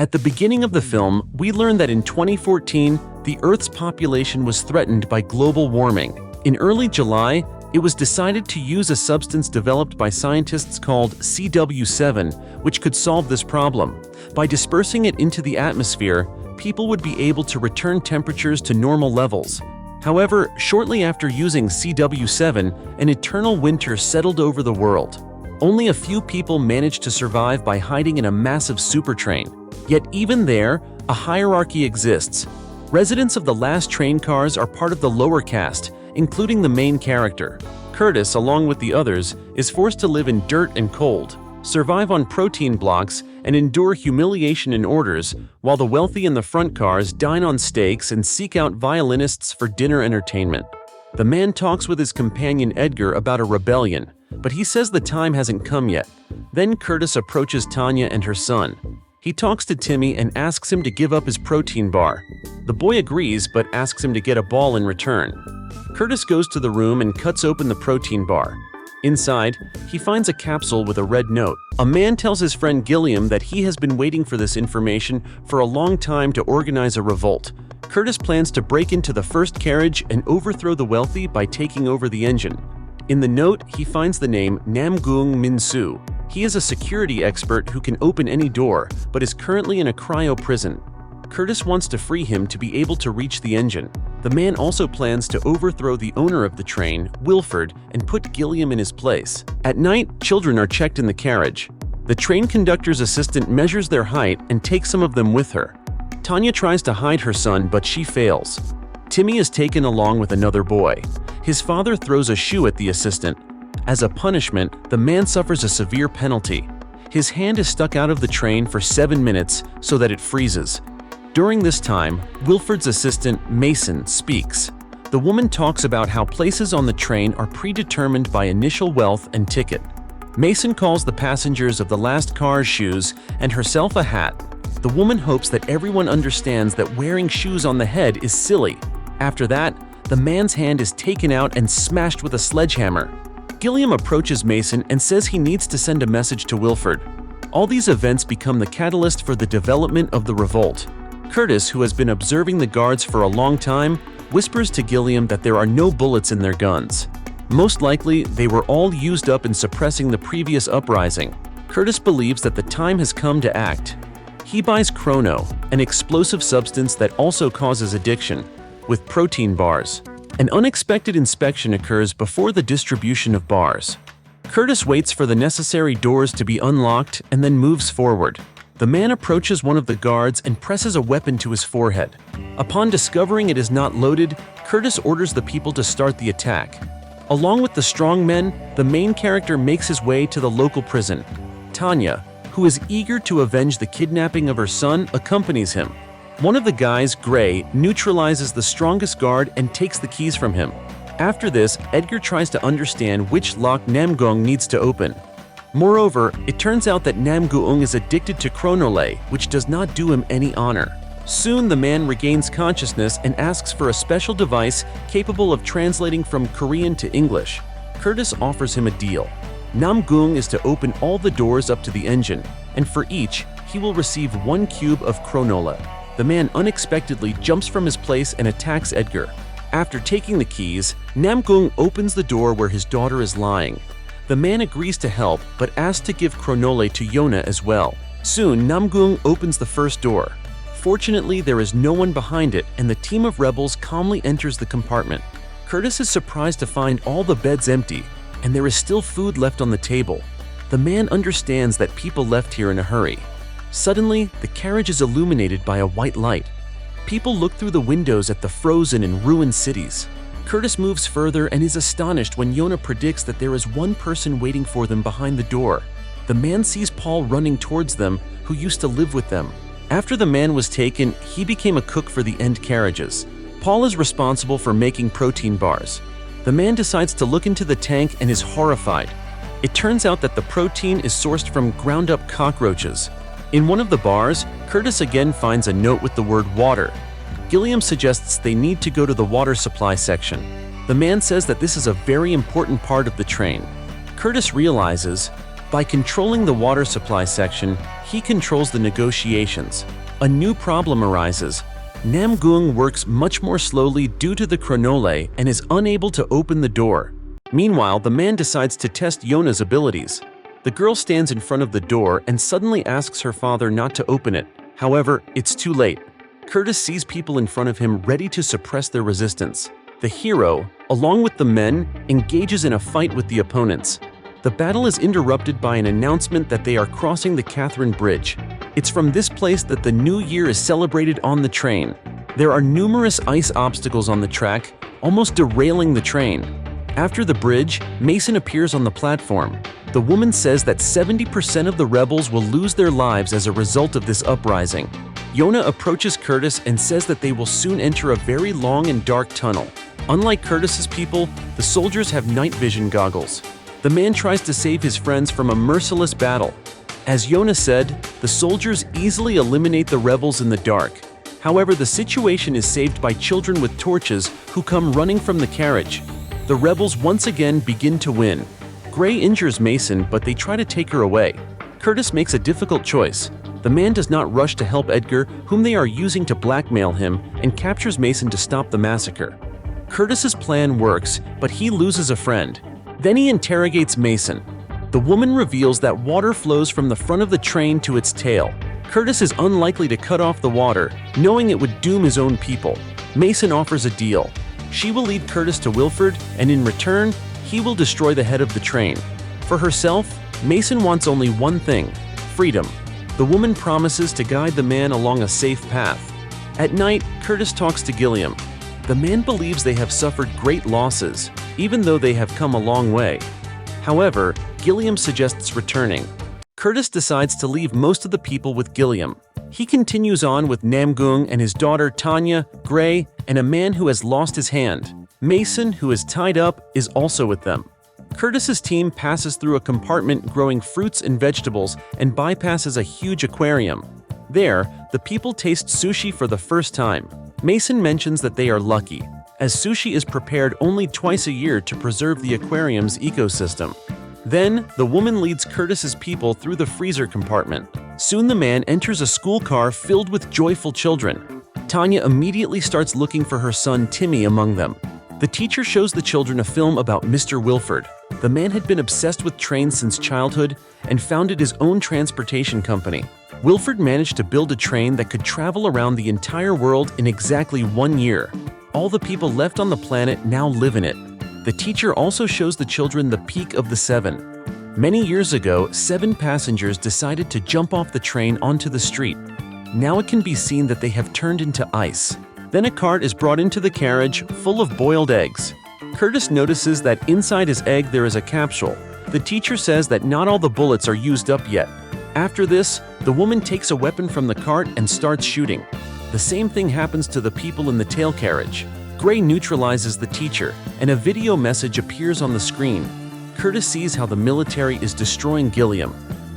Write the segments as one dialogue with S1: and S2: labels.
S1: At the beginning of the film, we learn that in 2014, the Earth's population was threatened by global warming. In early July, it was decided to use a substance developed by scientists called CW7, which could solve this problem. By dispersing it into the atmosphere, people would be able to return temperatures to normal levels. However, shortly after using CW7, an eternal winter settled over the world. Only a few people managed to survive by hiding in a massive supertrain. Yet even there, a hierarchy exists. Residents of the last train cars are part of the lower caste, including the main character. Curtis, along with the others, is forced to live in dirt and cold, survive on protein blocks, and endure humiliation in orders, while the wealthy in the front cars dine on steaks and seek out violinists for dinner entertainment. The man talks with his companion Edgar about a rebellion, but he says the time hasn't come yet. Then Curtis approaches Tanya and her son. He talks to Timmy and asks him to give up his protein bar. The boy agrees but asks him to get a ball in return. Curtis goes to the room and cuts open the protein bar. Inside, he finds a capsule with a red note. A man tells his friend Gilliam that he has been waiting for this information for a long time to organize a revolt. Curtis plans to break into the first carriage and overthrow the wealthy by taking over the engine. In the note, he finds the name Namgung Min-soo. He is a security expert who can open any door, but is currently in a cryo prison. Curtis wants to free him to be able to reach the engine. The man also plans to overthrow the owner of the train, Wilford, and put Gilliam in his place. At night, children are checked in the carriage. The train conductor's assistant measures their height and takes some of them with her. Tanya tries to hide her son, but she fails. Timmy is taken along with another boy. His father throws a shoe at the assistant. As a punishment, the man suffers a severe penalty. His hand is stuck out of the train for 7 minutes so that it freezes. During this time, Wilford's assistant, Mason, speaks. The woman talks about how places on the train are predetermined by initial wealth and ticket. Mason calls the passengers of the last car's shoes and herself a hat. The woman hopes that everyone understands that wearing shoes on the head is silly. After that, the man's hand is taken out and smashed with a sledgehammer. Gilliam approaches Mason and says he needs to send a message to Wilford. All these events become the catalyst for the development of the revolt. Curtis, who has been observing the guards for a long time, whispers to Gilliam that there are no bullets in their guns. Most likely, they were all used up in suppressing the previous uprising. Curtis believes that the time has come to act. He buys Chrono, an explosive substance that also causes addiction, with protein bars. An unexpected inspection occurs before the distribution of bars. Curtis waits for the necessary doors to be unlocked and then moves forward. The man approaches one of the guards and presses a weapon to his forehead. Upon discovering it is not loaded, Curtis orders the people to start the attack. Along with the strong men, the main character makes his way to the local prison. Tanya, who is eager to avenge the kidnapping of her son, accompanies him. One of the guys, Gray, neutralizes the strongest guard and takes the keys from him. After this, Edgar tries to understand which lock Namgung needs to open. Moreover, it turns out that Namgung is addicted to Chronolay, which does not do him any honor. Soon the man regains consciousness and asks for a special device capable of translating from Korean to English. Curtis offers him a deal. Namgung is to open all the doors up to the engine, and for each, he will receive 1 cube of Chronola. The man unexpectedly jumps from his place and attacks Edgar. After taking the keys, Namgung opens the door where his daughter is lying. The man agrees to help, but asks to give Chronole to Yona as well. Soon, Namgung opens the first door. Fortunately, there is no one behind it, and the team of rebels calmly enters the compartment. Curtis is surprised to find all the beds empty, and there is still food left on the table. The man understands that people left here in a hurry. Suddenly, the carriage is illuminated by a white light. People look through the windows at the frozen and ruined cities. Curtis moves further and is astonished when Yona predicts that there is one person waiting for them behind the door. The man sees Paul running towards them, who used to live with them. After the man was taken, he became a cook for the end carriages. Paul is responsible for making protein bars. The man decides to look into the tank and is horrified. It turns out that the protein is sourced from ground-up cockroaches. In one of the bars, Curtis again finds a note with the word water. Gilliam suggests they need to go to the water supply section. The man says that this is a very important part of the train. Curtis realizes By controlling the water supply section, he controls the negotiations. A new problem arises. Namgung works much more slowly due to the chronole and is unable to open the door. Meanwhile, the man decides to test Yona's abilities. The girl stands in front of the door and suddenly asks her father not to open it. However, it's too late. Curtis sees people in front of him ready to suppress their resistance. The hero, along with the men, engages in a fight with the opponents. The battle is interrupted by an announcement that they are crossing the Catherine Bridge. It's from this place that the new year is celebrated on the train. There are numerous ice obstacles on the track, almost derailing the train. After the bridge, Mason appears on the platform. The woman says that 70% of the rebels will lose their lives as a result of this uprising. Yona approaches Curtis and says that they will soon enter a very long and dark tunnel. Unlike Curtis's people, the soldiers have night vision goggles. The man tries to save his friends from a merciless battle. As Yona said, the soldiers easily eliminate the rebels in the dark. However, the situation is saved by children with torches who come running from the carriage. The rebels once again begin to win. Gray injures Mason, but they try to take her away. Curtis makes a difficult choice. The man does not rush to help Edgar, whom they are using to blackmail him, and captures Mason to stop the massacre. Curtis's plan works, but he loses a friend. Then he interrogates Mason. The woman reveals that water flows from the front of the train to its tail. Curtis is unlikely to cut off the water, knowing it would doom his own people. Mason offers a deal. She will lead Curtis to Wilford, and in return, he will destroy the head of the train. For herself, Mason wants only one thing: freedom. The woman promises to guide the man along a safe path. At night, Curtis talks to Gilliam. The man believes they have suffered great losses, even though they have come a long way. However, Gilliam suggests returning. Curtis decides to leave most of the people with Gilliam. He continues on with Namgung and his daughter Tanya, Gray, and a man who has lost his hand. Mason, who is tied up, is also with them. Curtis's team passes through a compartment growing fruits and vegetables and bypasses a huge aquarium. There, the people taste sushi for the first time. Mason mentions that they are lucky, as sushi is prepared only twice a year to preserve the aquarium's ecosystem. Then, the woman leads Curtis's people through the freezer compartment. Soon the man enters a school car filled with joyful children. Tanya immediately starts looking for her son Timmy among them. The teacher shows the children a film about Mr. Wilford. The man had been obsessed with trains since childhood and founded his own transportation company. Wilford managed to build a train that could travel around the entire world in exactly 1 year. All the people left on the planet now live in it. The teacher also shows the children the peak of the Seven. Many years ago, 7 passengers decided to jump off the train onto the street. Now it can be seen that they have turned into ice. Then a cart is brought into the carriage full of boiled eggs. Curtis notices that inside his egg there is a capsule. The teacher says that not all the bullets are used up yet. After this, the woman takes a weapon from the cart and starts shooting. The same thing happens to the people in the tail carriage. Gray neutralizes the teacher, and a video message appears on the screen. Curtis sees how the military is destroying Gilliam.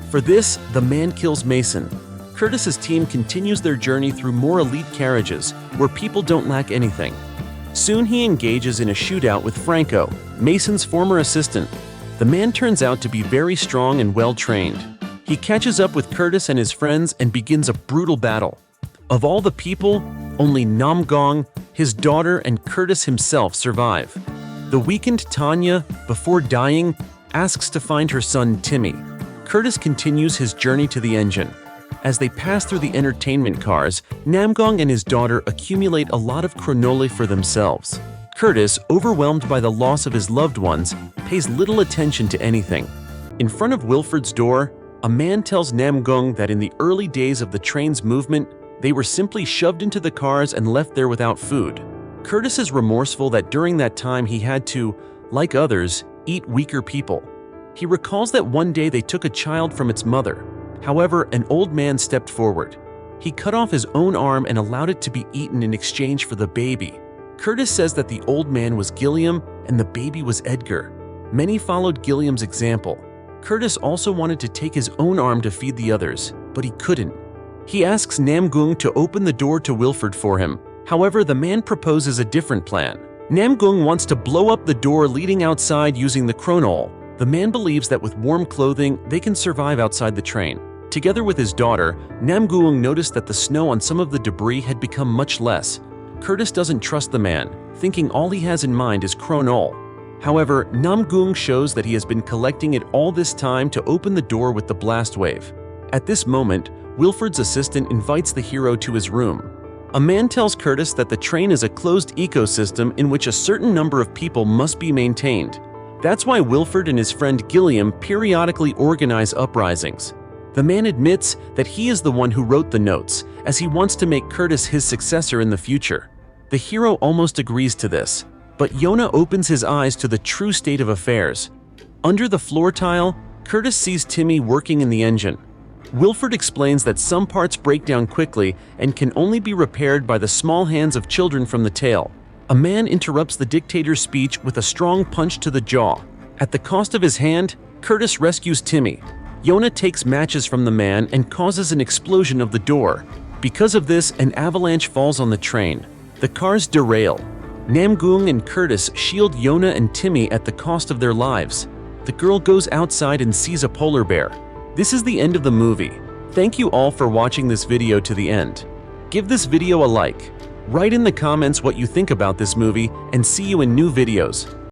S1: For this, the man kills Mason. Curtis's team continues their journey through more elite carriages, where people don't lack anything. Soon he engages in a shootout with Franco, Mason's former assistant. The man turns out to be very strong and well-trained. He catches up with Curtis and his friends and begins a brutal battle. Of all the people, only Namgung, his daughter, and Curtis himself survive. The weakened Tanya, before dying, asks to find her son Timmy. Curtis continues his journey to the engine. As they pass through the entertainment cars, Namgung and his daughter accumulate a lot of chronole for themselves. Curtis, overwhelmed by the loss of his loved ones, pays little attention to anything. In front of Wilford's door, a man tells Namgung that in the early days of the train's movement, they were simply shoved into the cars and left there without food. Curtis is remorseful that during that time he had to, like others, eat weaker people. He recalls that one day they took a child from its mother. However, an old man stepped forward. He cut off his own arm and allowed it to be eaten in exchange for the baby. Curtis says that the old man was Gilliam and the baby was Edgar. Many followed Gilliam's example. Curtis also wanted to take his own arm to feed the others, but he couldn't. He asks Namgung to open the door to Wilford for him. However, the man proposes a different plan. Namgung wants to blow up the door leading outside using the chronole. The man believes that with warm clothing, they can survive outside the train. Together with his daughter, Namgoong noticed that the snow on some of the debris had become much less. Curtis doesn't trust the man, thinking all he has in mind is Kronol. However, Namgoong shows that he has been collecting it all this time to open the door with the blast wave. At this moment, Wilford's assistant invites the hero to his room. A man tells Curtis that the train is a closed ecosystem in which a certain number of people must be maintained. That's why Wilford and his friend Gilliam periodically organize uprisings. The man admits that he is the one who wrote the notes, as he wants to make Curtis his successor in the future. The hero almost agrees to this, but Yona opens his eyes to the true state of affairs. Under the floor tile, Curtis sees Timmy working in the engine. Wilford explains that some parts break down quickly and can only be repaired by the small hands of children from the tail. A man interrupts the dictator's speech with a strong punch to the jaw. At the cost of his hand, Curtis rescues Timmy. Yona takes matches from the man and causes an explosion of the door. Because of this, an avalanche falls on the train. The cars derail. Namgoong and Curtis shield Yona and Timmy at the cost of their lives. The girl goes outside and sees a polar bear. This is the end of the movie. Thank you all for watching this video to the end. Give this video a like. Write in the comments what you think about this movie, and see you in new videos.